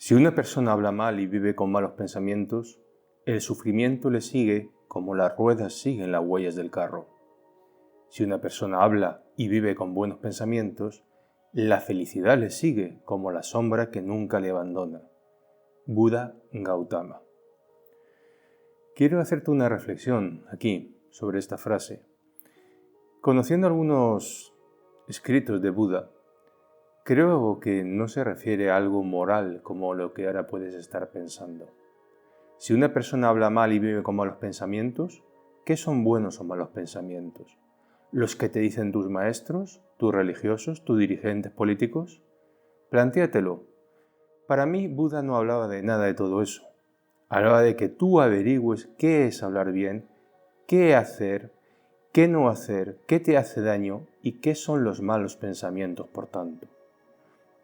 Si una persona habla mal y vive con malos pensamientos, el sufrimiento le sigue como las ruedas siguen las huellas del carro. Si una persona habla y vive con buenos pensamientos, la felicidad le sigue como la sombra que nunca le abandona. Buda Gautama. Quiero hacerte una reflexión aquí sobre esta frase. Conociendo algunos escritos de Buda, creo que no se refiere a algo moral como lo que ahora puedes estar pensando. Si una persona habla mal y vive con malos pensamientos, ¿qué son buenos o malos pensamientos? ¿Los que te dicen tus maestros, tus religiosos, tus dirigentes políticos? Plantéatelo. Para mí, Buda no hablaba de nada de todo eso. Hablaba de que tú averigües qué es hablar bien, qué hacer, qué no hacer, qué te hace daño y qué son los malos pensamientos, por tanto.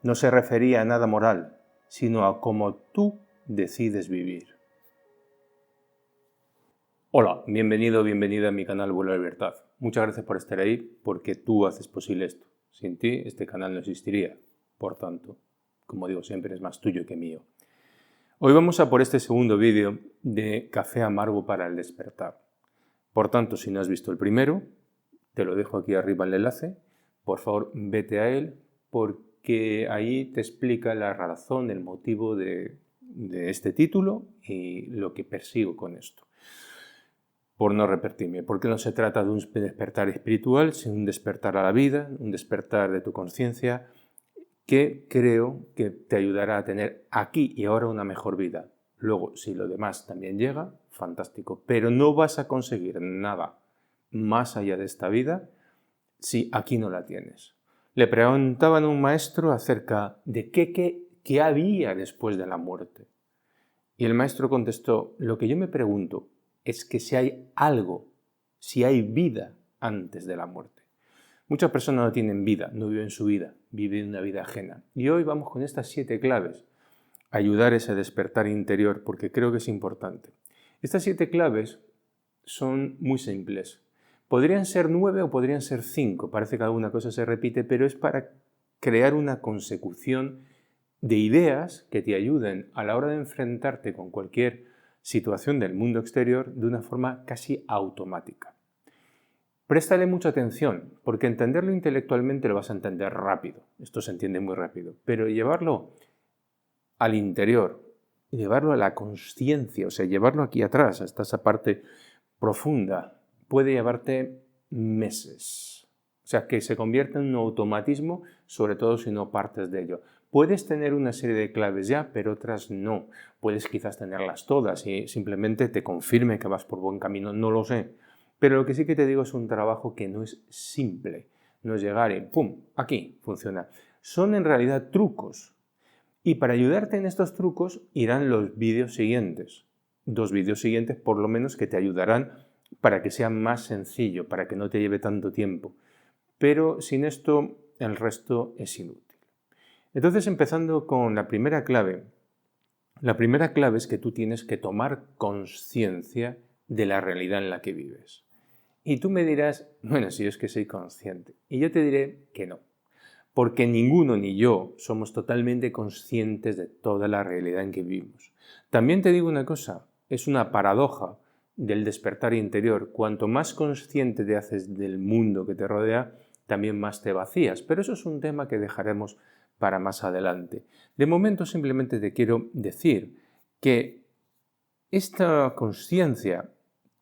No se refería a nada moral, sino a cómo tú decides vivir. Hola, bienvenido o bienvenida a mi canal Vuelo a la Libertad. Muchas gracias por estar ahí, porque tú haces posible esto. Sin ti, este canal no existiría. Por tanto, como digo siempre, es más tuyo que mío. Hoy vamos a por este segundo vídeo de Café Amargo para el Despertar. Por tanto, si no has visto el primero, te lo dejo aquí arriba el enlace. Por favor, vete a él, porque ahí te explica la razón, el motivo de este título y lo que persigo con esto. Por no repetirme, porque no se trata de un despertar espiritual, sino un despertar a la vida, un despertar de tu conciencia, que creo que te ayudará a tener aquí y ahora una mejor vida. Luego, si lo demás también llega, fantástico, pero no vas a conseguir nada más allá de esta vida si aquí no la tienes. Le preguntaban a un maestro acerca de qué había después de la muerte. Y el maestro contestó, lo que yo me pregunto es que si hay algo, si hay vida antes de la muerte. Muchas personas no tienen vida, no viven su vida, viven una vida ajena. Y hoy vamos con estas 7 claves, ayudar a ese despertar interior, porque creo que es importante. Estas 7 claves son muy simples. Podrían ser 9 o podrían ser 5, parece que alguna cosa se repite, pero es para crear una consecución de ideas que te ayuden a la hora de enfrentarte con cualquier situación del mundo exterior de una forma casi automática. Préstale mucha atención, porque entenderlo intelectualmente lo vas a entender rápido. Esto se entiende muy rápido. Pero llevarlo al interior, llevarlo a la consciencia, o sea, llevarlo aquí atrás, hasta esa parte profunda, puede llevarte meses. O sea, que se convierta en un automatismo, sobre todo si no partes de ello. Puedes tener una serie de claves ya, pero otras no. Puedes quizás tenerlas todas y simplemente te confirme que vas por buen camino, no lo sé. Pero lo que sí que te digo es un trabajo que no es simple. No es llegar y ¡pum! Aquí funciona. Son en realidad trucos. Y para ayudarte en estos trucos irán los vídeos siguientes. 2 vídeos siguientes por lo menos que te ayudarán para que sea más sencillo, para que no te lleve tanto tiempo. Pero sin esto el resto es inútil. Entonces, empezando con la primera clave es que tú tienes que tomar conciencia de la realidad en la que vives. Y tú me dirás, bueno, si yo es que soy consciente. Y yo te diré que no. Porque ninguno ni yo somos totalmente conscientes de toda la realidad en que vivimos. También te digo una cosa, es una paradoja del despertar interior. Cuanto más consciente te haces del mundo que te rodea, también más te vacías. Pero eso es un tema que dejaremos para más adelante. De momento simplemente te quiero decir que esta conciencia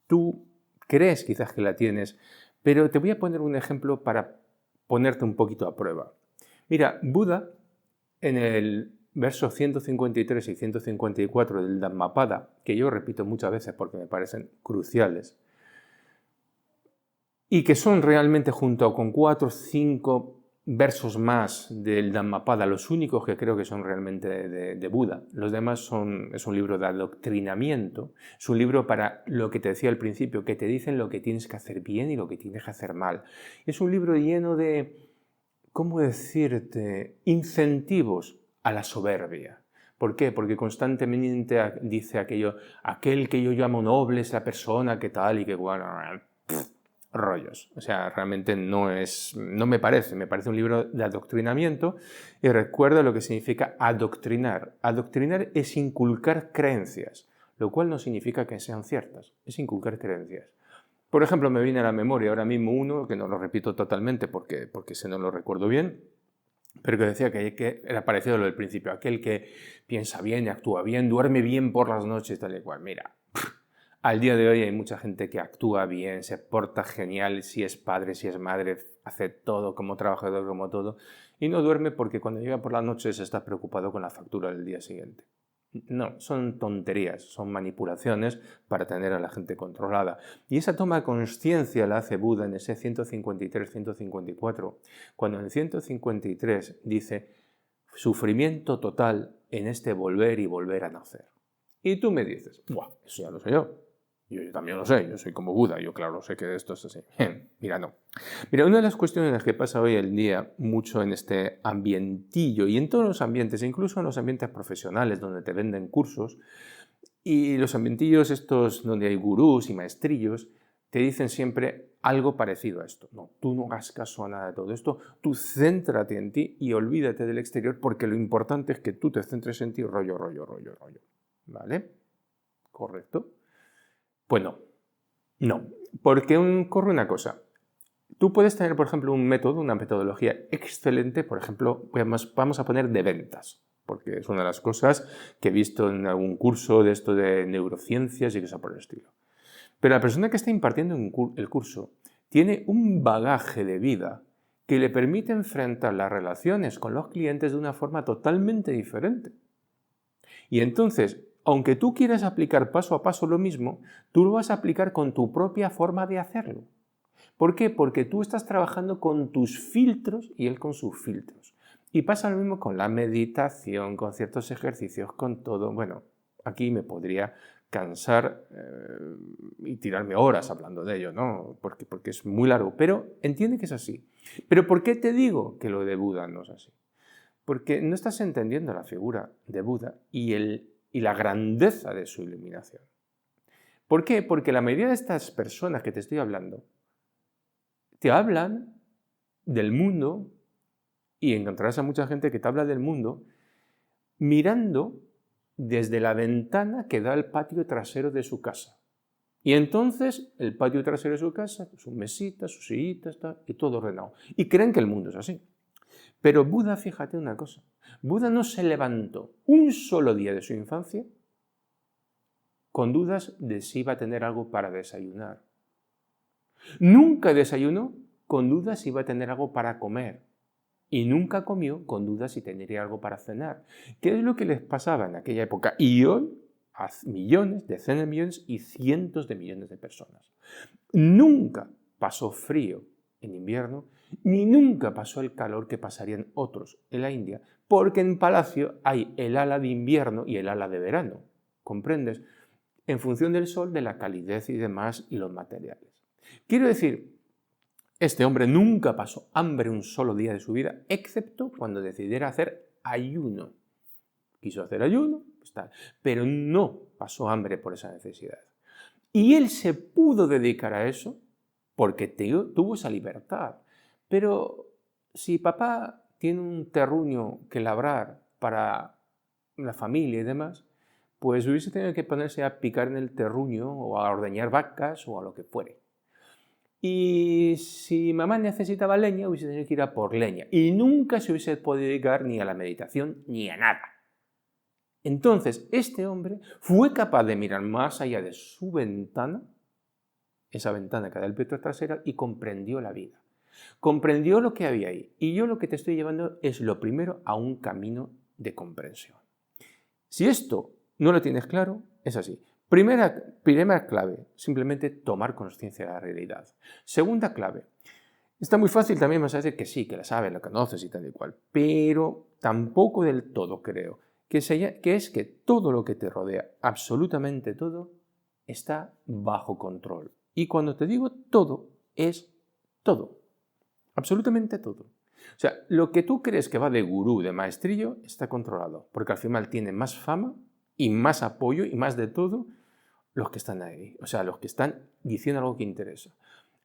tú crees quizás que la tienes, pero te voy a poner un ejemplo para ponerte un poquito a prueba. Mira, Buda, en el verso 153 y 154 del Dhammapada, que yo repito muchas veces porque me parecen cruciales, y que son realmente junto con 4 o 5 versos más del Dhammapada, los únicos que creo que son realmente de Buda. Los demás es un libro de adoctrinamiento, es un libro para lo que te decía al principio, que te dicen lo que tienes que hacer bien y lo que tienes que hacer mal. Es un libro lleno de, ¿cómo decirte?, incentivos a la soberbia. ¿Por qué? Porque constantemente dice aquello, aquel que yo llamo noble es la persona que tal y que bueno. rollos. O sea, realmente no me parece un libro de adoctrinamiento y recuerda lo que significa adoctrinar. Adoctrinar es inculcar creencias, lo cual no significa que sean ciertas, es inculcar creencias. Por ejemplo, me viene a la memoria ahora mismo uno, que no lo repito totalmente porque ese no lo recuerdo bien, pero que decía que era parecido a lo del principio, aquel que piensa bien, actúa bien, duerme bien por las noches, tal y cual. Mira, al día de hoy hay mucha gente que actúa bien, se porta genial, si es padre, si es madre, hace todo como trabajador, como todo, y no duerme porque cuando llega por las noches está preocupado con la factura del día siguiente. No, son tonterías, son manipulaciones para tener a la gente controlada. Y esa toma de conciencia la hace Buda en ese 153-154, cuando en el 153 dice sufrimiento total en este volver y volver a nacer. Y tú me dices, ¡buah! Eso ya lo sé yo. Yo también lo sé, yo soy como Buda, yo claro sé que esto es así. Mira, no. Mira, una de las cuestiones en las que pasa hoy en día mucho en este ambientillo y en todos los ambientes, incluso en los ambientes profesionales donde te venden cursos, y los ambientillos estos donde hay gurús y maestrillos, te dicen siempre algo parecido a esto. No, tú no hagas caso a nada de todo esto, tú céntrate en ti y olvídate del exterior porque lo importante es que tú te centres en ti, rollo. ¿Vale? ¿Correcto? Pues no, porque ocurre una cosa. Tú puedes tener, por ejemplo, un método, una metodología excelente, por ejemplo, vamos a poner de ventas, porque es una de las cosas que he visto en algún curso de esto de neurociencias y cosas por el estilo. Pero la persona que está impartiendo el curso tiene un bagaje de vida que le permite enfrentar las relaciones con los clientes de una forma totalmente diferente. Y entonces, aunque tú quieras aplicar paso a paso lo mismo, tú lo vas a aplicar con tu propia forma de hacerlo. ¿Por qué? Porque tú estás trabajando con tus filtros y él con sus filtros. Y pasa lo mismo con la meditación, con ciertos ejercicios, con todo. Bueno, aquí me podría cansar y tirarme horas hablando de ello, ¿no? Porque es muy largo, pero entiende que es así. ¿Pero por qué te digo que lo de Buda no es así? Porque no estás entendiendo la figura de Buda y la grandeza de su iluminación. ¿Por qué? Porque la mayoría de estas personas que te estoy hablando te hablan del mundo y encontrarás a mucha gente que te habla del mundo mirando desde la ventana que da al patio trasero de su casa. Y entonces el patio trasero de su casa, sus mesitas, sus sillitas, y todo ordenado. Y creen que el mundo es así. Pero Buda, fíjate una cosa, Buda no se levantó un solo día de su infancia con dudas de si iba a tener algo para desayunar. Nunca desayunó con dudas si iba a tener algo para comer. Y nunca comió con dudas si tendría algo para cenar. ¿Qué es lo que les pasaba en aquella época? Y hoy a millones, decenas de millones y cientos de millones de personas. Nunca pasó frío en invierno, ni nunca pasó el calor que pasarían otros en la India, porque en Palacio hay el ala de invierno y el ala de verano, ¿comprendes? En función del sol, de la calidez y demás y los materiales. Quiero decir, este hombre nunca pasó hambre un solo día de su vida, excepto cuando decidiera hacer ayuno. Quiso hacer ayuno, pues tal, pero no pasó hambre por esa necesidad. Y él se pudo dedicar a eso porque tuvo esa libertad. Pero si papá tiene un terruño que labrar para la familia y demás, pues hubiese tenido que ponerse a picar en el terruño o a ordeñar vacas o a lo que fuere. Y si mamá necesitaba leña, hubiese tenido que ir a por leña. Y nunca se hubiese podido dedicar ni a la meditación ni a nada. Entonces, este hombre fue capaz de mirar más allá de su ventana, esa ventana que da el pecho trasera, y comprendió la vida. Comprendió lo que había ahí. Y yo lo que te estoy llevando es lo primero a un camino de comprensión. Si esto no lo tienes claro, es así. Primera clave, simplemente tomar conciencia de la realidad. Segunda clave, está muy fácil también, vas a decir que sí, que la sabes, la conoces y tal y cual, pero tampoco del todo creo, que es que todo lo que te rodea, absolutamente todo, está bajo control. Y cuando te digo todo, es todo, absolutamente todo. O sea, lo que tú crees que va de gurú, de maestrillo, está controlado, porque al final tiene más fama y más apoyo y más de todo los que están ahí, o sea, los que están diciendo algo que interesa.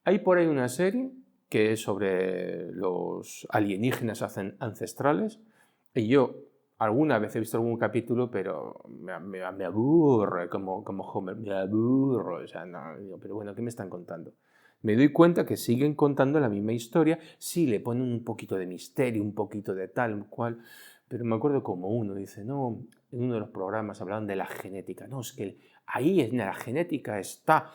Hay por ahí una serie que es sobre los alienígenas ancestrales y yo alguna vez he visto algún capítulo, pero me aburre como Homer, me aburro, o sea, no, digo, pero bueno, ¿qué me están contando? Me doy cuenta que siguen contando la misma historia, sí, le ponen un poquito de misterio, un poquito de tal, cual, pero me acuerdo como uno dice, no, en uno de los programas hablaban de la genética, no, es que ahí en la genética está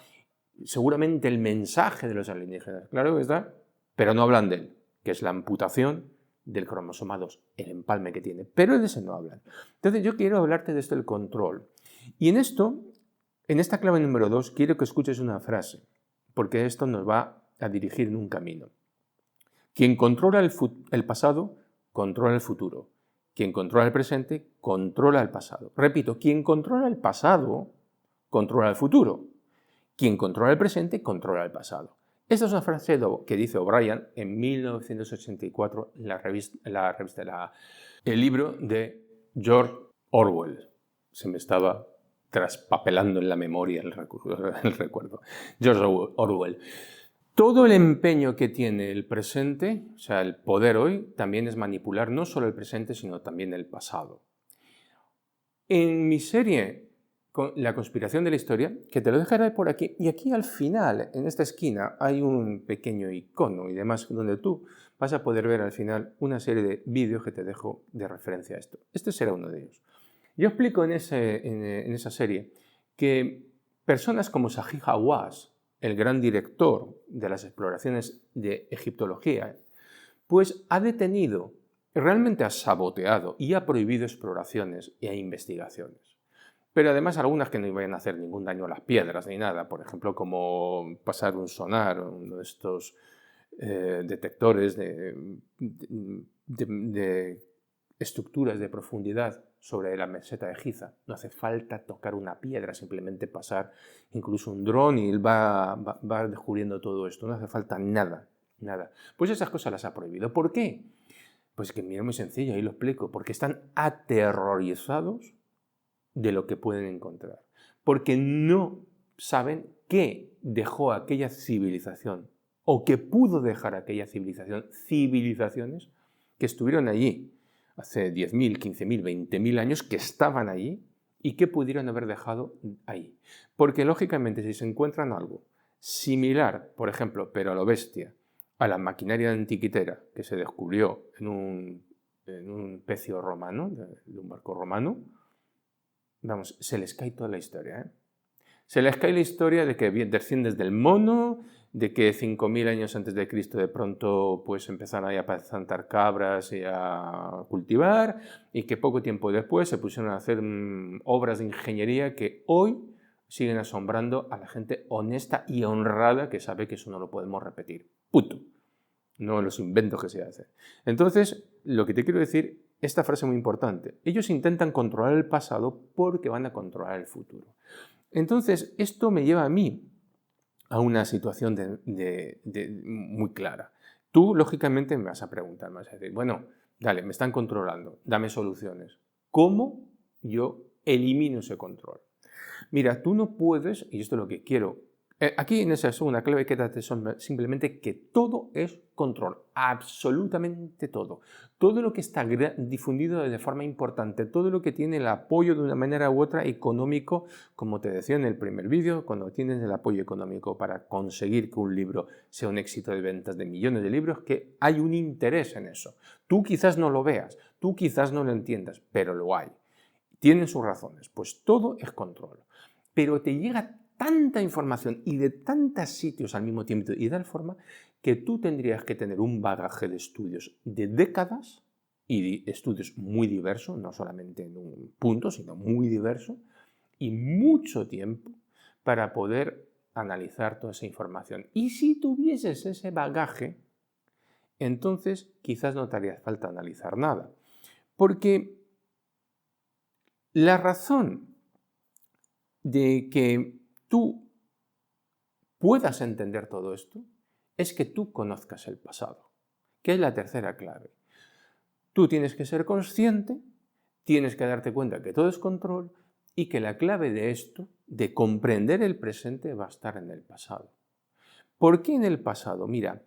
seguramente el mensaje de los alienígenas, claro que está, pero no hablan de él, que es la amputación del cromosoma 2, el empalme que tiene, pero de ese no hablan. Entonces yo quiero hablarte de esto del control. Y en esto, en esta clave número 2, quiero que escuches una frase, porque esto nos va a dirigir en un camino. Quien controla el pasado, controla el futuro. Quien controla el presente, controla el pasado. Repito, quien controla el pasado, controla el futuro. Quien controla el presente, controla el pasado. Esta es una frase que dice O'Brien en 1984 en el libro de George Orwell. Se me estaba traspapelando en la memoria el recuerdo. George Orwell. Todo el empeño que tiene el presente, o sea, el poder hoy, también es manipular no solo el presente, sino también el pasado. En mi serie La conspiración de la historia, que te lo dejaré por aquí, y aquí al final, en esta esquina, hay un pequeño icono y demás, donde tú vas a poder ver al final una serie de vídeos que te dejo de referencia a esto. Este será uno de ellos. Yo explico en esa serie que personas como Zahi Hawass, el gran director de las exploraciones de egiptología, pues ha detenido, realmente ha saboteado y ha prohibido exploraciones e investigaciones. Pero además algunas que no iban a hacer ningún daño a las piedras ni nada, por ejemplo, como pasar un sonar, uno de estos detectores de estructuras de profundidad sobre la meseta de Giza. No hace falta tocar una piedra, simplemente pasar incluso un dron y él va descubriendo todo esto. No hace falta nada, nada. Pues esas cosas las ha prohibido. ¿Por qué? Pues que mira, muy sencillo, ahí lo explico. Porque están aterrorizados de lo que pueden encontrar. Porque no saben qué dejó aquella civilización o qué pudo dejar aquella civilización, civilizaciones que estuvieron allí hace 10.000, 15.000, 20.000 años, que estaban allí y que pudieron haber dejado ahí. Porque lógicamente si se encuentran algo similar, por ejemplo, pero a lo bestia, a la maquinaria antiquitera que se descubrió en un pecio romano, de un barco romano, vamos, se les cae toda la historia, ¿eh? Se les cae la historia de que desciendes del mono, de que 5.000 años antes de Cristo de pronto pues empezaron a apacentar cabras y a cultivar, y que poco tiempo después se pusieron a hacer obras de ingeniería que hoy siguen asombrando a la gente honesta y honrada que sabe que eso no lo podemos repetir. Puto. No los inventos que se hacen. Entonces, lo que te quiero decir, esta frase muy importante. Ellos intentan controlar el pasado porque van a controlar el futuro. Entonces, esto me lleva a mí a una situación muy clara. Tú, lógicamente, me vas a preguntar, me vas a decir, bueno, dale, me están controlando, dame soluciones. ¿Cómo yo elimino ese control? Mira, tú no puedes, y esto es lo que quiero, aquí en esa segunda clave quédate simplemente que todo es control, absolutamente todo. Todo lo que está difundido de forma importante, todo lo que tiene el apoyo de una manera u otra económico, como te decía en el primer vídeo, cuando tienes el apoyo económico para conseguir que un libro sea un éxito de ventas de millones de libros, que hay un interés en eso. Tú quizás no lo veas, tú quizás no lo entiendas, pero lo hay. Tienen sus razones, pues todo es control. Pero te llega tanta información y de tantos sitios al mismo tiempo y de tal forma que tú tendrías que tener un bagaje de estudios de décadas y de estudios muy diversos, no solamente en un punto, sino muy diverso, y mucho tiempo para poder analizar toda esa información. Y si tuvieses ese bagaje, entonces quizás no te haría falta analizar nada. Porque la razón de que tú puedas entender todo esto es que tú conozcas el pasado, que es la tercera clave. Tú tienes que ser consciente, tienes que darte cuenta que todo es control y que la clave de esto, de comprender el presente, va a estar en el pasado. ¿Por qué en el pasado? Mira,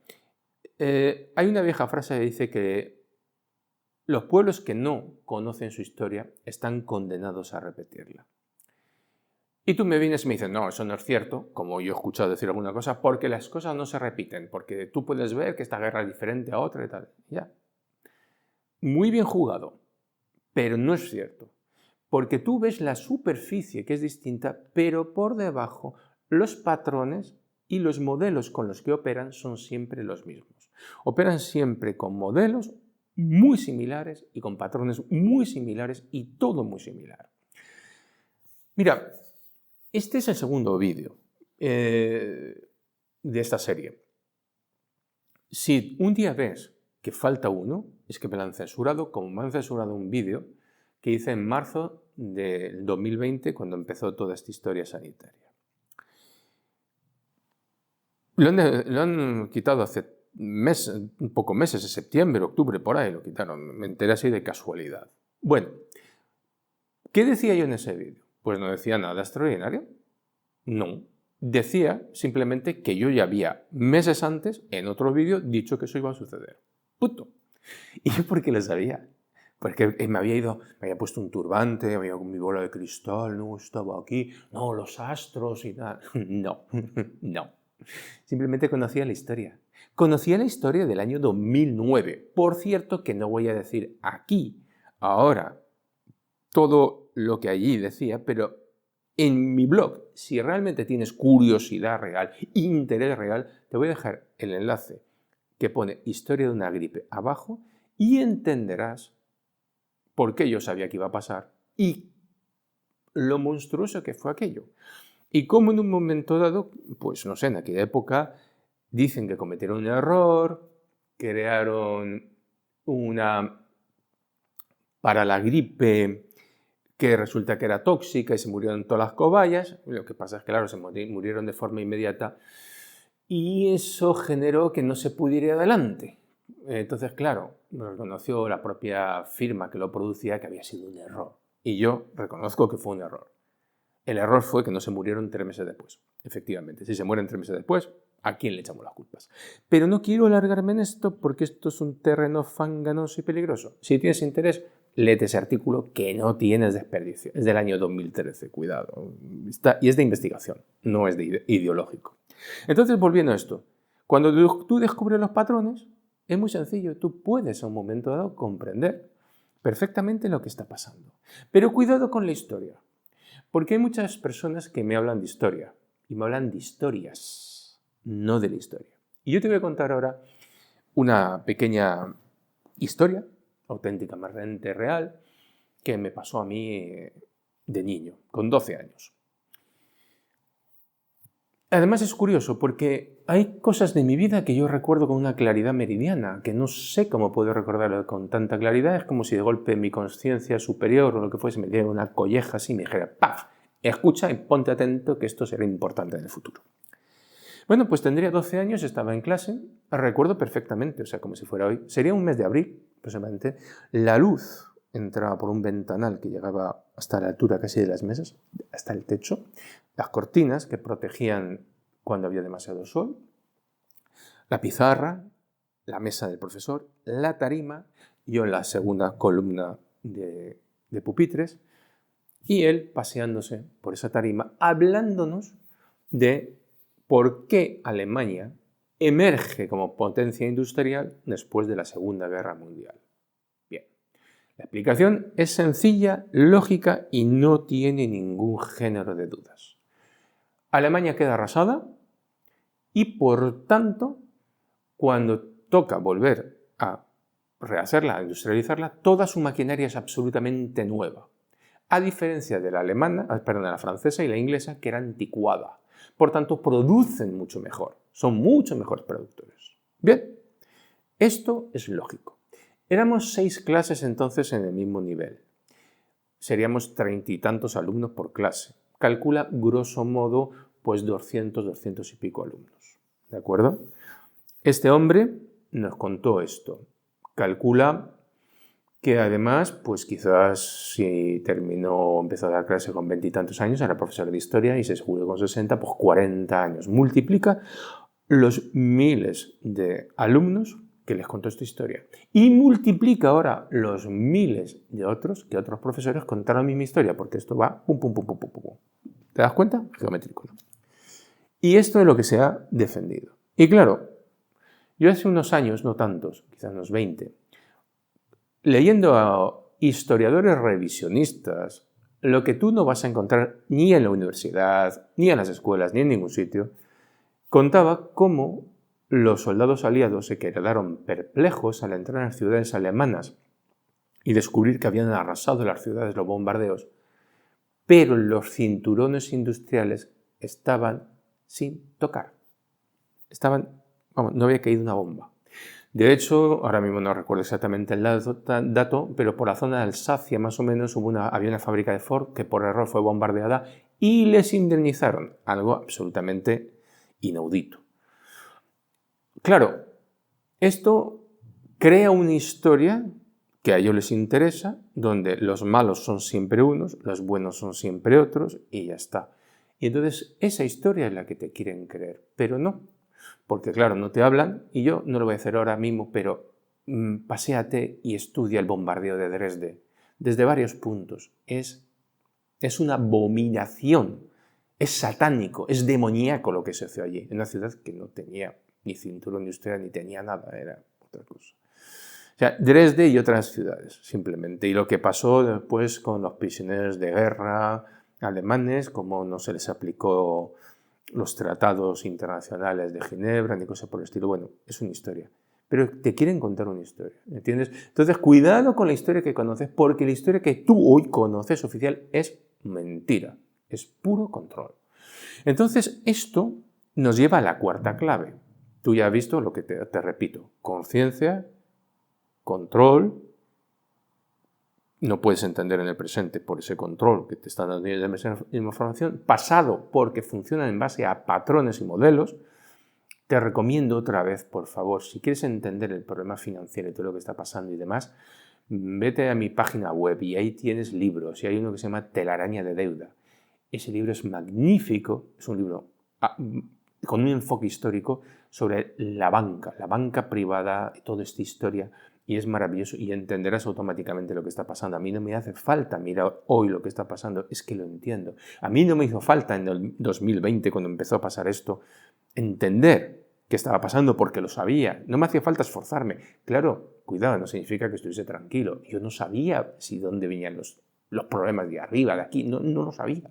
hay una vieja frase que dice que los pueblos que no conocen su historia están condenados a repetirla. Y tú me vienes y me dices, no, eso no es cierto, como yo he escuchado decir alguna cosa, porque las cosas no se repiten, porque tú puedes ver que esta guerra es diferente a otra y tal. Ya. Muy bien jugado, pero no es cierto. Porque tú ves la superficie que es distinta, pero por debajo los patrones y los modelos con los que operan son siempre los mismos. Operan siempre con modelos muy similares y con patrones muy similares y todo muy similar. Mira, este es el segundo vídeo de esta serie. Si un día ves que falta uno, es que me lo han censurado, como me han censurado un vídeo que hice en marzo del 2020, cuando empezó toda esta historia sanitaria. Lo han quitado hace pocos meses, en septiembre, octubre, por ahí lo quitaron. Me enteré así de casualidad. Bueno, ¿qué decía yo en ese vídeo? Pues no decía nada extraordinario. No. Decía simplemente que yo ya había meses antes, en otro vídeo, dicho que eso iba a suceder. Punto. ¿Y yo por qué lo sabía? Porque me había puesto un turbante, había con mi bola de cristal, no, estaba aquí, no, los astros y tal. No, no. Simplemente conocía la historia. Conocía la historia del año 2009. Por cierto, que no voy a decir aquí, ahora, todo lo que allí decía, pero en mi blog, si realmente tienes curiosidad real, interés real, te voy a dejar el enlace que pone Historia de una gripe abajo y entenderás por qué yo sabía que iba a pasar y lo monstruoso que fue aquello. Y cómo en un momento dado, pues no sé, en aquella época dicen que cometieron un error, crearon una para la gripe que resulta que era tóxica y se murieron todas las cobayas. Lo que pasa es que, claro, se murieron de forma inmediata y eso generó que no se pudiera ir adelante. Entonces, claro, reconoció la propia firma que lo producía que había sido un error. Y yo reconozco que fue un error. El error fue que no se murieron 3 meses después. Efectivamente, si se mueren 3 meses después, ¿a quién le echamos las culpas? Pero no quiero alargarme en esto porque esto es un terreno fanganoso y peligroso. Si tienes interés, léete ese artículo que no tienes desperdicio. Es del año 2013, cuidado. Y es de investigación, no es de ideológico. Entonces, volviendo a esto, cuando tú descubres los patrones, es muy sencillo. Tú puedes a un momento dado comprender perfectamente lo que está pasando. Pero cuidado con la historia. Porque hay muchas personas que me hablan de historia y me hablan de historias, no de la historia. Y yo te voy a contar ahora una pequeña historia, auténticamente real, que me pasó a mí de niño, con 12 años. Además es curioso porque hay cosas de mi vida que yo recuerdo con una claridad meridiana, que no sé cómo puedo recordarlo con tanta claridad. Es como si de golpe mi conciencia superior o lo que fuese me diera una colleja así y me dijera ¡paf! Escucha y ponte atento que esto será importante en el futuro. Bueno, pues tendría 12 años, estaba en clase, recuerdo perfectamente, o sea, como si fuera hoy. Sería un mes de abril, aproximadamente. La luz entraba por un ventanal que llegaba hasta la altura casi de las mesas, hasta el techo. Las cortinas que protegían cuando había demasiado sol, la pizarra, la mesa del profesor, la tarima, yo en la segunda columna de pupitres, y él paseándose por esa tarima, hablándonos de por qué Alemania emerge como potencia industrial después de la Segunda Guerra Mundial. Bien, la explicación es sencilla, lógica y no tiene ningún género de dudas. Alemania queda arrasada y, por tanto, cuando toca volver a rehacerla, a industrializarla, toda su maquinaria es absolutamente nueva. A diferencia de la alemana, de la francesa y la inglesa, que era anticuada. Por tanto, producen mucho mejor. Son mucho mejores productores. Bien, esto es lógico. Éramos 6 clases entonces en el mismo nivel. Seríamos 30 y tantos alumnos por clase. Calcula, grosso modo, pues 200 y pico alumnos. ¿De acuerdo? Este hombre nos contó esto. Calcula que además, pues quizás si empezó a dar clase con 20 y tantos años, era profesor de historia y se jubiló con 60, pues 40 años. Multiplica los miles de alumnos que les contó esta historia. Y multiplica ahora los miles de otros que otros profesores contaron la misma historia, porque esto va pum, pum, pum, pum, pum, pum. ¿Te das cuenta? Geométrico, ¿no? Y esto es lo que se ha defendido. Y claro, yo hace unos años, no tantos, quizás unos 20, leyendo a historiadores revisionistas, lo que tú no vas a encontrar ni en la universidad, ni en las escuelas, ni en ningún sitio, contaba cómo los soldados aliados se quedaron perplejos al entrar en las ciudades alemanas y descubrir que habían arrasado las ciudades los bombardeos, pero los cinturones industriales estaban sin tocar. No había caído una bomba. De hecho, ahora mismo no recuerdo exactamente el dato, pero por la zona de Alsacia más o menos había una fábrica de Ford que por error fue bombardeada y les indemnizaron, algo absolutamente inaudito. Claro, esto crea una historia que a ellos les interesa, donde los malos son siempre unos, los buenos son siempre otros, y ya está. Y entonces esa historia es la que te quieren creer, pero no. Porque claro, no te hablan, y yo no lo voy a hacer ahora mismo, pero paséate y estudia el bombardeo de Dresde desde varios puntos. Es una abominación, es satánico, es demoníaco lo que se hace allí, en una ciudad que no tenía ni cinturón industrial ni tenía nada, era otra cosa. O sea, Dresde y otras ciudades, simplemente. Y lo que pasó después con los prisioneros de guerra alemanes, como no se les aplicó los tratados internacionales de Ginebra, ni cosas por el estilo. Bueno, es una historia. Pero te quieren contar una historia, ¿entiendes? Entonces, cuidado con la historia que conoces, porque la historia que tú hoy conoces oficial es mentira, es puro control. Entonces, esto nos lleva a la cuarta clave. Tú ya has visto lo que te repito, conciencia, control. No puedes entender en el presente por ese control que te está dando la información. Pasado, porque funcionan en base a patrones y modelos. Te recomiendo otra vez, por favor, si quieres entender el problema financiero y todo lo que está pasando y demás, vete a mi página web y ahí tienes libros. Y hay uno que se llama Telaraña de deuda. Ese libro es magnífico, es un libro con un enfoque histórico sobre la banca privada, toda esta historia. Y es maravilloso y entenderás automáticamente lo que está pasando. A mí no me hace falta mirar hoy lo que está pasando, es que lo entiendo. A mí no me hizo falta en el 2020, cuando empezó a pasar esto, entender qué estaba pasando porque lo sabía. No me hacía falta esforzarme. Claro, cuidado, no significa que estuviese tranquilo. Yo no sabía si dónde venían los problemas de arriba, de aquí, no lo sabía.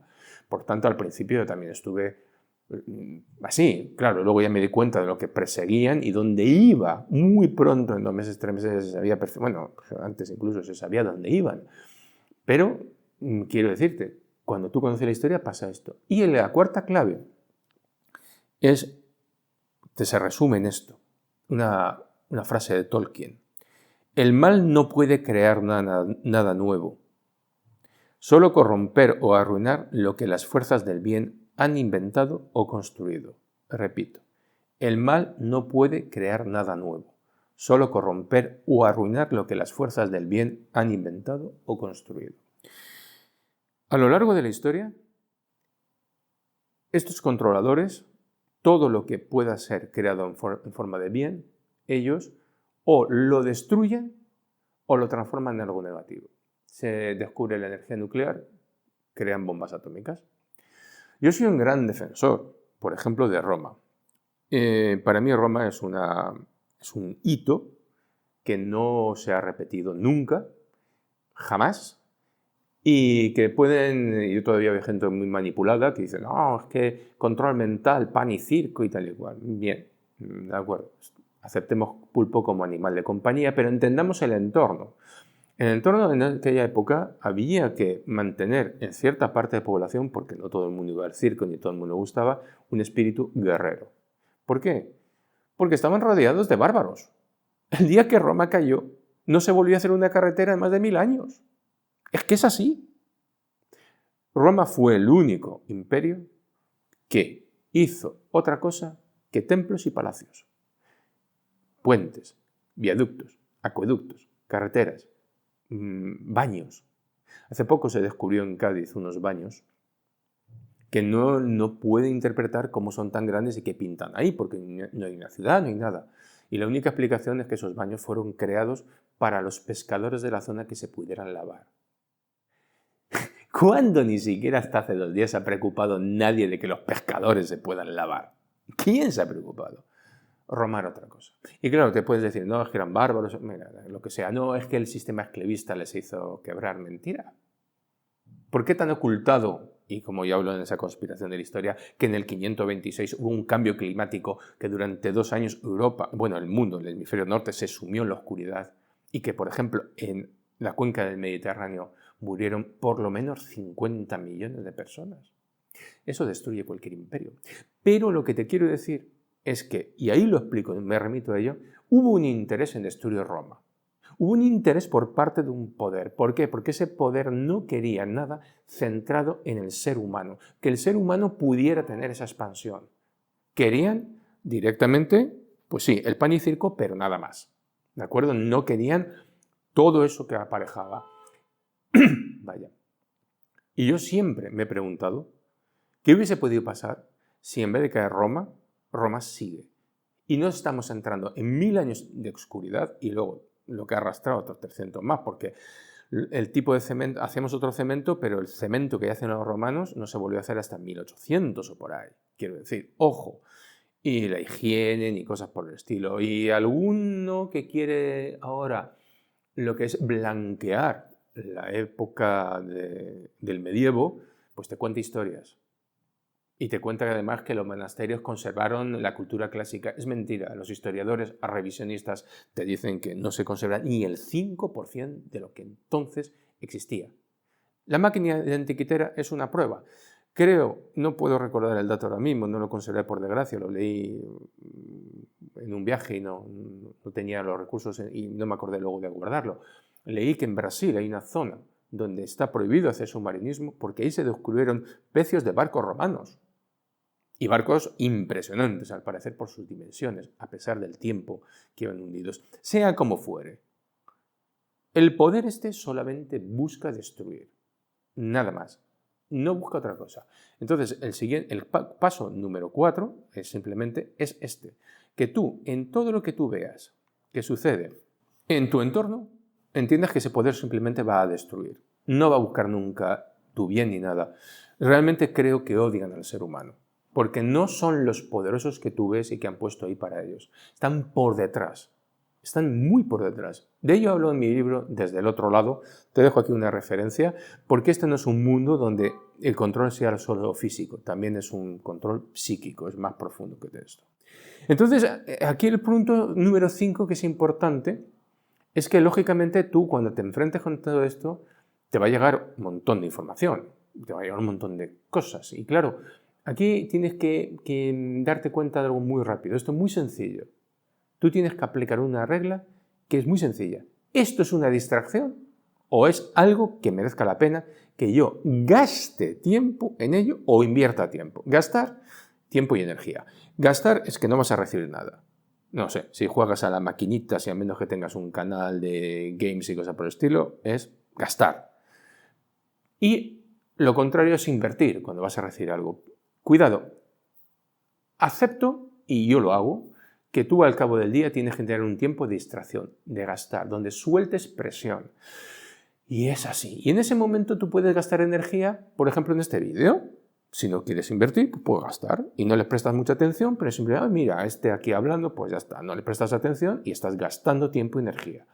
Por tanto, al principio yo también estuve así, claro, luego ya me di cuenta de lo que perseguían y dónde iba. Muy pronto, en 2 meses, 3 meses, se sabía, bueno, antes incluso se sabía dónde iban. Pero quiero decirte, cuando tú conoces la historia pasa esto. Y la cuarta clave se resume en esto, una frase de Tolkien. El mal no puede crear nada nuevo, solo corromper o arruinar lo que las fuerzas del bien han inventado o construido. Repito, el mal no puede crear nada nuevo, solo corromper o arruinar lo que las fuerzas del bien han inventado o construido. A lo largo de la historia, estos controladores, todo lo que pueda ser creado en forma de bien, ellos o lo destruyen o lo transforman en algo negativo. Se descubre la energía nuclear, crean bombas atómicas. Yo soy un gran defensor, por ejemplo, de Roma. Para mí Roma es un hito que no se ha repetido nunca, jamás, y que yo todavía veo gente muy manipulada que dice, no, es que control mental, pan y circo y tal y cual. Bien, de acuerdo, aceptemos pulpo como animal de compañía, pero entendamos el entorno. En el entorno en aquella época había que mantener en cierta parte de población, porque no todo el mundo iba al circo ni todo el mundo gustaba, un espíritu guerrero. ¿Por qué? Porque estaban rodeados de bárbaros. El día que Roma cayó, no se volvió a hacer una carretera en más de 1000 años. Es que es así. Roma fue el único imperio que hizo otra cosa que templos y palacios. Puentes, viaductos, acueductos, carreteras, baños. Hace poco se descubrió en Cádiz unos baños que no puede interpretar cómo son tan grandes y qué pintan ahí, porque no hay una ciudad, no hay nada. Y la única explicación es que esos baños fueron creados para los pescadores de la zona que se pudieran lavar. ¿Cuándo ni siquiera hasta hace 2 días se ha preocupado nadie de que los pescadores se puedan lavar? ¿Quién se ha preocupado? Roma era otra cosa. Y claro, te puedes decir, no, es que eran bárbaros, mira, lo que sea. No, es que el sistema esclavista les hizo quebrar. Mentira. ¿Por qué tan ocultado, y como ya hablo en esa conspiración de la historia, que en el 526 hubo un cambio climático que durante 2 años Europa, bueno, el mundo, el hemisferio norte, se sumió en la oscuridad y que, por ejemplo, en la cuenca del Mediterráneo murieron por lo menos 50 millones de personas? Eso destruye cualquier imperio. Pero lo que te quiero decir es que, y ahí lo explico, me remito a ello, hubo un interés en destruir Roma. Hubo un interés por parte de un poder. ¿Por qué? Porque ese poder no quería nada centrado en el ser humano, que el ser humano pudiera tener esa expansión. Querían directamente, pues sí, el pan y circo, pero nada más. ¿De acuerdo? No querían todo eso que aparejaba. Vaya. Y yo siempre me he preguntado, ¿qué hubiese podido pasar si en vez de caer Roma, Roma sigue? Y no estamos entrando en 1000 años de oscuridad y luego lo que ha arrastrado otros 300 más, porque el tipo de cemento, hacemos otro cemento, pero el cemento que hacen los romanos no se volvió a hacer hasta 1800 o por ahí. Quiero decir, ojo, y la higiene ni cosas por el estilo. Y alguno que quiere ahora lo que es blanquear la época del medievo, pues te cuenta historias. Y te cuenta que además que los monasterios conservaron la cultura clásica. Es mentira, los historiadores revisionistas te dicen que no se conserva ni el 5% de lo que entonces existía. La máquina de antiquitera es una prueba. Creo, no puedo recordar el dato ahora mismo, no lo conservé por desgracia, lo leí en un viaje y no tenía los recursos y no me acordé luego de guardarlo. Leí que en Brasil hay una zona donde está prohibido hacer submarinismo porque ahí se descubrieron pecios de barcos romanos. Y barcos impresionantes, al parecer, por sus dimensiones, a pesar del tiempo que iban hundidos. Sea como fuere, el poder este solamente busca destruir, nada más. No busca otra cosa. Entonces, el paso número 4 es simplemente este. Que tú, en todo lo que tú veas que sucede en tu entorno, entiendas que ese poder simplemente va a destruir. No va a buscar nunca tu bien ni nada. Realmente creo que odian al ser humano. Porque no son los poderosos que tú ves y que han puesto ahí para ellos. Están por detrás. Están muy por detrás. De ello hablo en mi libro Desde el otro lado. Te dejo aquí una referencia, porque este no es un mundo donde el control sea solo físico. También es un control psíquico, es más profundo que esto. Entonces, aquí el punto número 5 que es importante es que, lógicamente, tú cuando te enfrentes con todo esto, te va a llegar un montón de información, te va a llegar un montón de cosas. Y claro, aquí tienes que darte cuenta de algo muy rápido. Esto es muy sencillo. Tú tienes que aplicar una regla que es muy sencilla. ¿Esto es una distracción o es algo que merezca la pena que yo gaste tiempo en ello o invierta tiempo? Gastar tiempo y energía. Gastar es que no vas a recibir nada. No sé, si juegas a la maquinita, si a menos que tengas un canal de games y cosas por el estilo, es gastar. Y lo contrario es invertir cuando vas a recibir algo. Cuidado, acepto, y yo lo hago, que tú al cabo del día tienes que tener un tiempo de distracción, de gastar, donde sueltes presión. Y es así. Y en ese momento tú puedes gastar energía, por ejemplo, en este vídeo. Si no quieres invertir, pues puedes gastar. Y no le prestas mucha atención, pero simplemente, mira, aquí hablando, pues ya está. No le prestas atención y estás gastando tiempo y energía.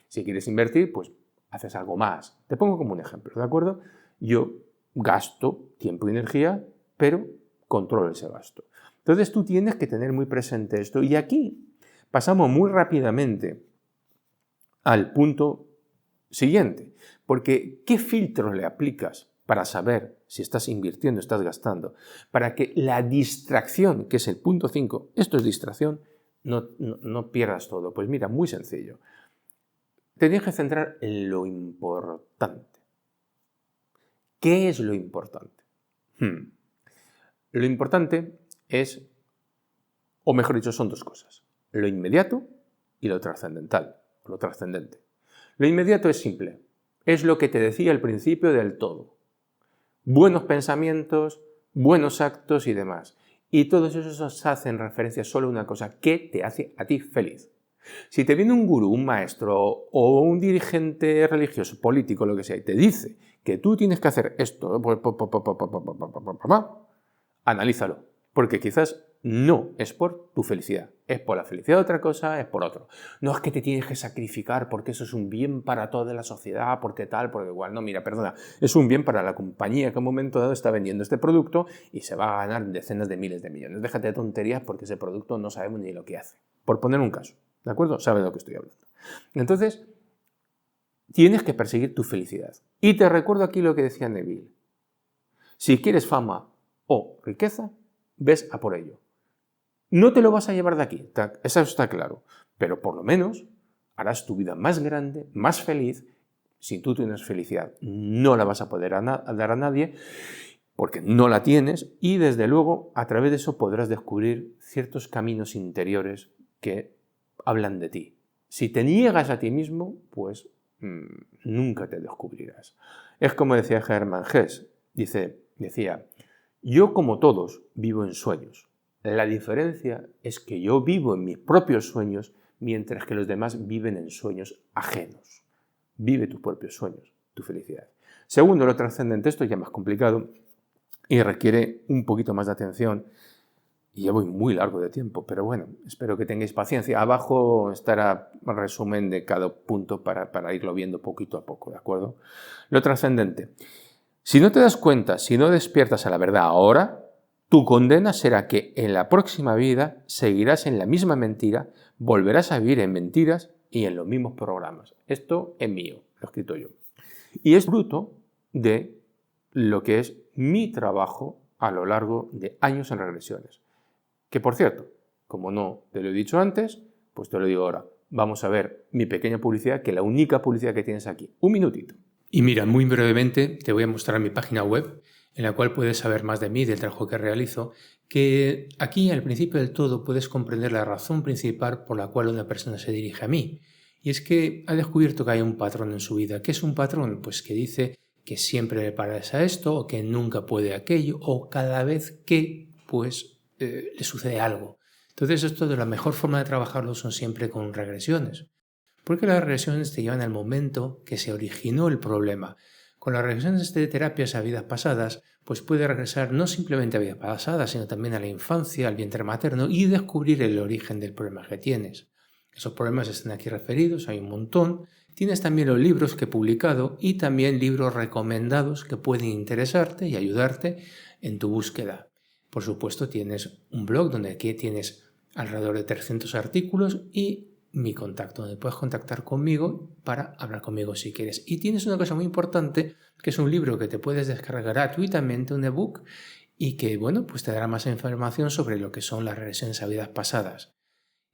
Si quieres invertir, pues haces algo más. Te pongo como un ejemplo, ¿de acuerdo? Yo gasto tiempo y energía, pero controlo ese gasto. Entonces tú tienes que tener muy presente esto. Y aquí pasamos muy rápidamente al punto siguiente. Porque ¿qué filtros le aplicas para saber si estás invirtiendo, estás gastando? Para que la distracción, que es el punto 5, esto es distracción, no pierdas todo. Pues mira, muy sencillo. Te tienes que centrar en lo importante. ¿Qué es lo importante? Lo importante es, o mejor dicho, son 2 cosas. Lo inmediato y lo trascendental, lo trascendente. Lo inmediato es simple. Es lo que te decía al principio del todo. Buenos pensamientos, buenos actos y demás. Y todos esos hacen referencia solo a una cosa, ¿qué te hace a ti feliz? Si te viene un gurú, un maestro o un dirigente religioso, político, lo que sea, y te dice que tú tienes que hacer esto, analízalo, porque quizás no es por tu felicidad, es por la felicidad de otra cosa, es por otro. No es que te tienes que sacrificar porque eso es un bien para toda la sociedad, porque tal, porque igual. No, mira, perdona, es un bien para la compañía que en un momento dado está vendiendo este producto y se va a ganar decenas de miles de millones. Déjate de tonterías porque ese producto no sabemos ni lo que hace. Por poner un caso, ¿de acuerdo? Sabes de lo que estoy hablando. Entonces, tienes que perseguir tu felicidad. Y te recuerdo aquí lo que decía Neville. Si quieres fama o riqueza, ves a por ello. No te lo vas a llevar de aquí, eso está claro, pero por lo menos harás tu vida más grande, más feliz. Si tú tienes felicidad, no la vas a poder dar a nadie porque no la tienes y desde luego a través de eso podrás descubrir ciertos caminos interiores que hablan de ti. Si te niegas a ti mismo, pues nunca te descubrirás. Es como decía Hermann Hesse, decía, yo como todos vivo en sueños. La diferencia es que yo vivo en mis propios sueños mientras que los demás viven en sueños ajenos. Vive tus propios sueños, tu felicidad. Segundo, lo trascendente, esto es ya más complicado y requiere un poquito más de atención. Y ya voy muy largo de tiempo, pero bueno, espero que tengáis paciencia. Abajo estará el resumen de cada punto para irlo viendo poquito a poco, ¿de acuerdo? Lo trascendente. Si no te das cuenta, si no despiertas a la verdad ahora, tu condena será que en la próxima vida seguirás en la misma mentira, volverás a vivir en mentiras y en los mismos programas. Esto es mío, lo he escrito yo. Y es fruto de lo que es mi trabajo a lo largo de años en regresiones. Que por cierto, como no te lo he dicho antes, pues te lo digo ahora. Vamos a ver mi pequeña publicidad, que es la única publicidad que tienes aquí. Un minutito. Y mira, muy brevemente te voy a mostrar mi página web, en la cual puedes saber más de mí, del trabajo que realizo, que aquí al principio del todo puedes comprender la razón principal por la cual una persona se dirige a mí. Y es que ha descubierto que hay un patrón en su vida. ¿Qué es un patrón? Pues que dice que siempre le parece esto, o que nunca puede aquello, o cada vez que, pues, le sucede algo. Entonces, esto de la mejor forma de trabajarlo son siempre con regresiones. Porque las regresiones te llevan al momento que se originó el problema. Con las regresiones de terapias a vidas pasadas, pues puedes regresar no simplemente a vidas pasadas, sino también a la infancia, al vientre materno y descubrir el origen del problema que tienes. Esos problemas están aquí referidos, hay un montón. Tienes también los libros que he publicado y también libros recomendados que pueden interesarte y ayudarte en tu búsqueda. Por supuesto, tienes un blog donde aquí tienes alrededor de 300 artículos y mi contacto, donde puedes contactar conmigo para hablar conmigo si quieres. Y tienes una cosa muy importante, que es un libro que te puedes descargar gratuitamente, un ebook, y que, bueno, pues te dará más información sobre lo que son las regresiones a vidas pasadas.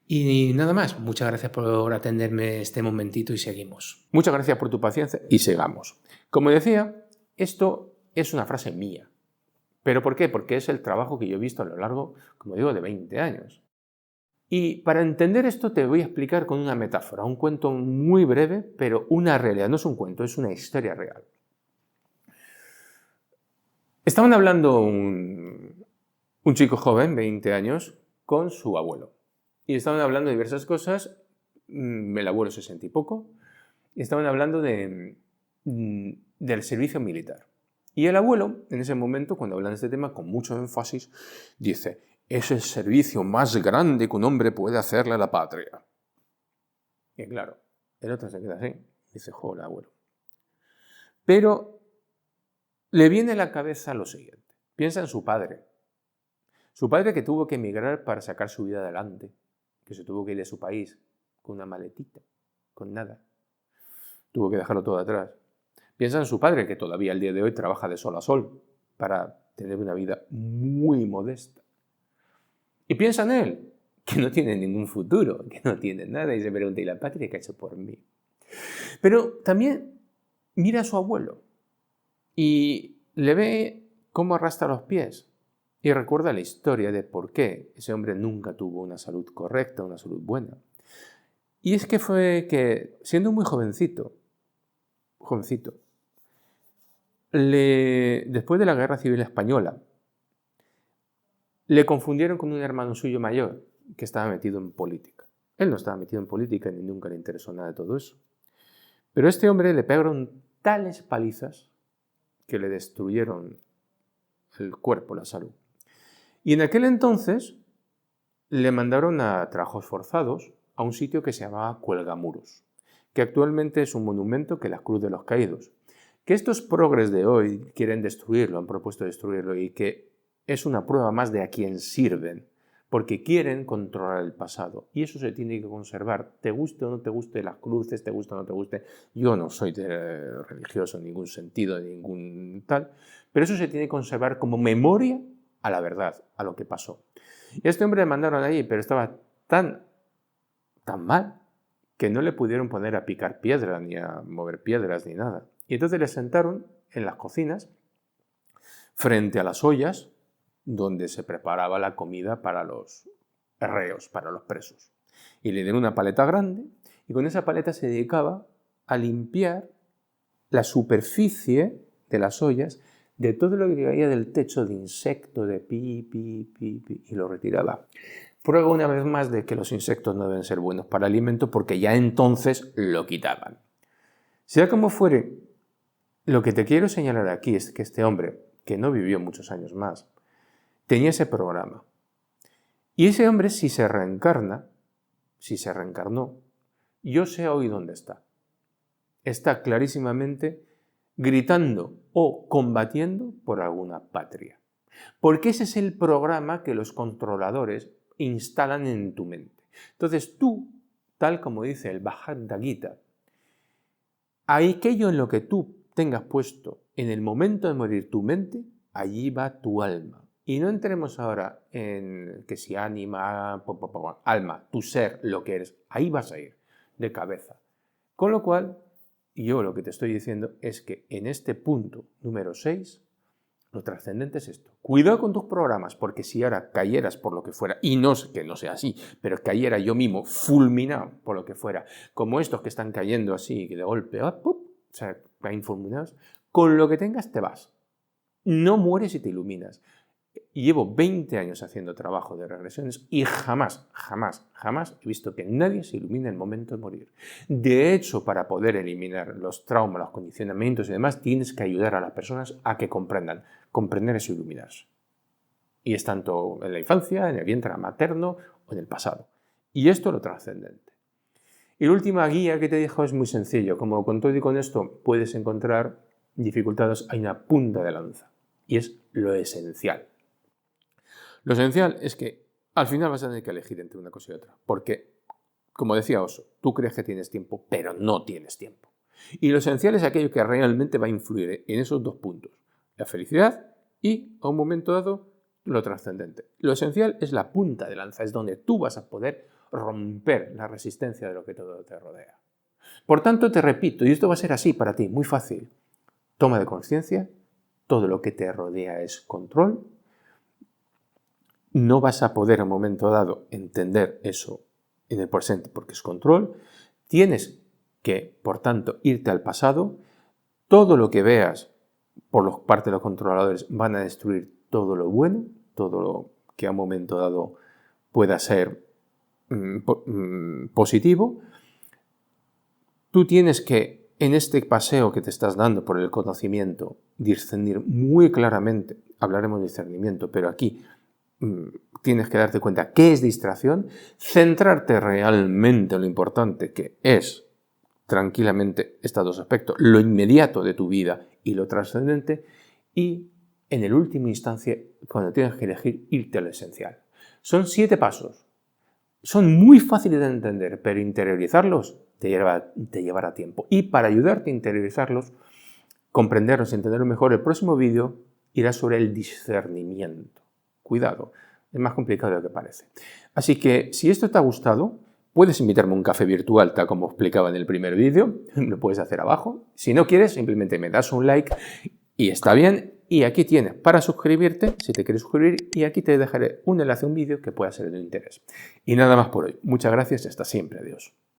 Y nada más, muchas gracias por atenderme este momentito y seguimos. Muchas gracias por tu paciencia y sigamos. Como decía, esto es una frase mía. ¿Pero por qué? Porque es el trabajo que yo he visto a lo largo, como digo, de 20 años. Y para entender esto te voy a explicar con una metáfora, un cuento muy breve, pero una realidad. No es un cuento, es una historia real. Estaban hablando un chico joven, 20 años, con su abuelo. Y estaban hablando de diversas cosas, el abuelo 60 y poco, y estaban hablando del servicio militar. Y el abuelo, en ese momento, cuando hablan de este tema, con mucho énfasis, dice: es el servicio más grande que un hombre puede hacerle a la patria. Y claro, el otro se queda así, dice: joder, abuelo. Pero le viene a la cabeza lo siguiente. Piensa en su padre. Su padre que tuvo que emigrar para sacar su vida adelante, que se tuvo que ir de su país con una maletita, con nada. Tuvo que dejarlo todo atrás. Piensa en su padre que todavía al día de hoy trabaja de sol a sol para tener una vida muy modesta. Y piensa en él, que no tiene ningún futuro, que no tiene nada, y se pregunta: ¿y la patria qué ha hecho por mí? Pero también mira a su abuelo y le ve cómo arrastra los pies y recuerda la historia de por qué ese hombre nunca tuvo una salud correcta, una salud buena. Y es que fue que, siendo muy jovencito, después de la Guerra Civil Española, le confundieron con un hermano suyo mayor que estaba metido en política. Él no estaba metido en política ni nunca le interesó nada de todo eso. Pero a este hombre le pegaron tales palizas que le destruyeron el cuerpo, la salud. Y en aquel entonces le mandaron a trabajos forzados a un sitio que se llamaba Cuelgamuros, que actualmente es un monumento que es la Cruz de los Caídos. Que estos progres de hoy quieren destruirlo, han propuesto destruirlo y que es una prueba más de a quién sirven, porque quieren controlar el pasado y eso se tiene que conservar, te guste o no te guste las cruces, te guste o no te guste. Yo no soy religioso en ningún sentido, en ningún tal, pero eso se tiene que conservar como memoria a la verdad, a lo que pasó. Y a este hombre le mandaron ahí, pero estaba tan mal que no le pudieron poner a picar piedra, ni a mover piedras, ni nada. Y entonces le sentaron en las cocinas, frente a las ollas, donde se preparaba la comida para los reos, para los presos. Y le dieron una paleta grande, y con esa paleta se dedicaba a limpiar la superficie de las ollas de todo lo que caía del techo de insectos, de pi, y lo retiraba. Prueba una vez más de que los insectos no deben ser buenos para alimento porque ya entonces lo quitaban. Sea como fuere, lo que te quiero señalar aquí es que este hombre, que no vivió muchos años más, tenía ese programa. Y ese hombre, si se reencarnó, yo sé hoy dónde está. Está clarísimamente gritando o combatiendo por alguna patria. Porque ese es el programa que los controladores instalan en tu mente. Entonces tú, tal como dice el Bhagavad Gita, aquello en lo que tú tengas puesto en el momento de morir tu mente, allí va tu alma. Y no entremos ahora en que si ánima, alma, tu ser, lo que eres, ahí vas a ir de cabeza. Con lo cual, yo lo que te estoy diciendo es que en este punto número 6, lo trascendente es esto. Cuidado con tus programas, porque si ahora cayeras por lo que fuera, y no que no sea así, pero cayera yo mismo fulminado por lo que fuera, como estos que están cayendo así, que de golpe, o sea, caen fulminados, con lo que tengas te vas. No mueres y te iluminas. Y llevo 20 años haciendo trabajo de regresiones y jamás he visto que nadie se ilumine en el momento de morir. De hecho, para poder eliminar los traumas, los condicionamientos y demás, tienes que ayudar a las personas a que comprendan. Comprender es iluminarse. Y es tanto en la infancia, en el vientre materno o en el pasado. Y esto es lo trascendente. Y la última guía que te dejo es muy sencillo. Como con todo y con esto puedes encontrar dificultades, hay una punta de lanza. Y es lo esencial. Lo esencial es que al final vas a tener que elegir entre una cosa y otra. Porque, como decía Osho, tú crees que tienes tiempo, pero no tienes tiempo. Y lo esencial es aquello que realmente va a influir en esos dos puntos. La felicidad y, a un momento dado, lo trascendente. Lo esencial es la punta de lanza, es donde tú vas a poder romper la resistencia de lo que todo te rodea. Por tanto, te repito, y esto va a ser así para ti, muy fácil. Toma de conciencia, todo lo que te rodea es control. No vas a poder en un momento dado entender eso en el presente porque es control. Tienes que, por tanto, irte al pasado. Todo lo que veas por parte de los controladores van a destruir todo lo bueno, todo lo que a un momento dado pueda ser positivo. Tú tienes que, en este paseo que te estás dando por el conocimiento, discernir muy claramente, hablaremos de discernimiento, pero aquí tienes que darte cuenta qué es distracción, centrarte realmente en lo importante que es tranquilamente estos dos aspectos, lo inmediato de tu vida y lo trascendente, y en el último instancia, cuando tienes que elegir, irte a lo esencial. Son 7 pasos. Son muy fáciles de entender, pero interiorizarlos te llevará tiempo. Y para ayudarte a interiorizarlos, comprenderlos y entenderlos mejor, el próximo vídeo irá sobre el discernimiento. Cuidado, es más complicado de lo que parece. Así que, si esto te ha gustado, puedes invitarme a un café virtual, tal como explicaba en el primer vídeo, lo puedes hacer abajo. Si no quieres, simplemente me das un like y está bien. Y aquí tienes para suscribirte, si te quieres suscribir, y aquí te dejaré un enlace a un vídeo que pueda ser de tu interés. Y nada más por hoy. Muchas gracias y hasta siempre. Adiós.